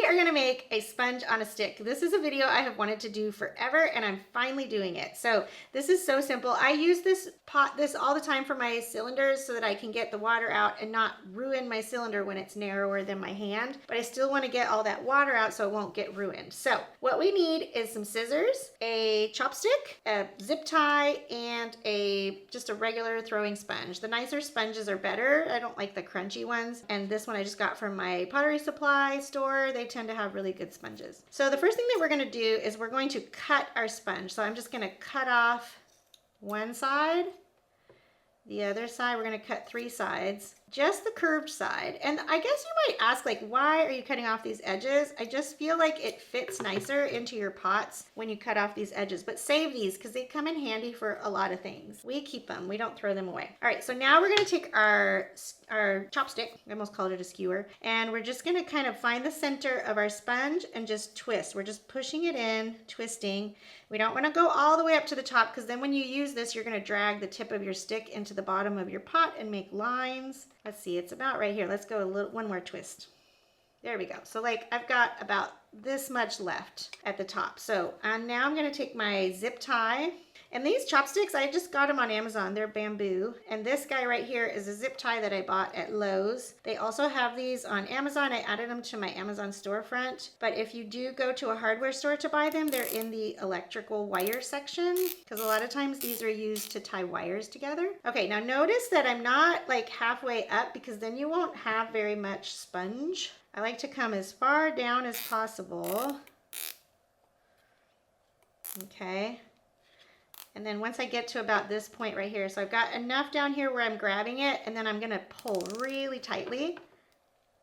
are gonna make a sponge on a stick. This is a video I have wanted to do forever and I'm finally doing it. So this is so simple. I use this all the time for my cylinders so that I can get the water out and not ruin my cylinder when it's narrower than my hand, but I still wanna get all that water out so it won't get ruined. So what we need is some scissors, a chopstick, a zip tie, and just a regular throwing sponge. The nicer sponges are better. I don't like the crunchy ones. And this one I just got from my pottery supply store. They tend to have really good sponges. So the first thing that we're gonna do is we're going to cut our sponge. So I'm just gonna cut off one side, the other side. We're gonna cut 3 sides, just the curved side. And I guess you might ask, like, why are you cutting off these edges? I just feel like it fits nicer into your pots when you cut off these edges, but save these because they come in handy for a lot of things. We keep them, we don't throw them away. All right, so now we're gonna take our chopstick, I almost called it a skewer, and we're just gonna kind of find the center of our sponge and just twist. We're just pushing it in, twisting. We don't wanna go all the way up to the top because then when you use this, you're gonna drag the tip of your stick into the bottom of your pot and make lines. Let's see, it's about right here. Let's go one more twist. There we go. So like I've got about this much left at the top. So now I'm gonna take my zip tie. And these chopsticks, I just got them on Amazon. They're bamboo. And this guy right here is a zip tie that I bought at Lowe's. They also have these on Amazon. I added them to my Amazon storefront. But if you do go to a hardware store to buy them, they're in the electrical wire section because a lot of times these are used to tie wires together. Okay, now notice that I'm not like halfway up because then you won't have very much sponge. I like to come as far down as possible. Okay. And then once I get to about this point right here, so I've got enough down here where I'm grabbing it, and then I'm gonna pull really tightly,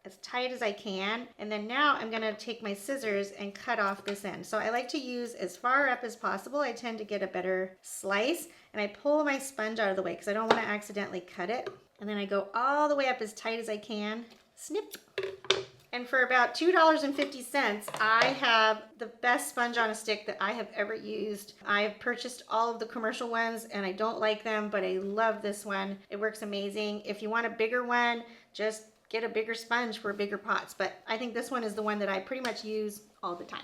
as tight as I can. And then now I'm gonna take my scissors and cut off this end. So I like to use as far up as possible. I tend to get a better slice, and I pull my sponge out of the way because I don't wanna accidentally cut it. And then I go all the way up as tight as I can, snip. And for about $2.50, I have the best sponge on a stick that I have ever used. I have purchased all of the commercial ones and I don't like them, but I love this one. It works amazing. If you want a bigger one, just get a bigger sponge for bigger pots. But I think this one is the one that I pretty much use all the time.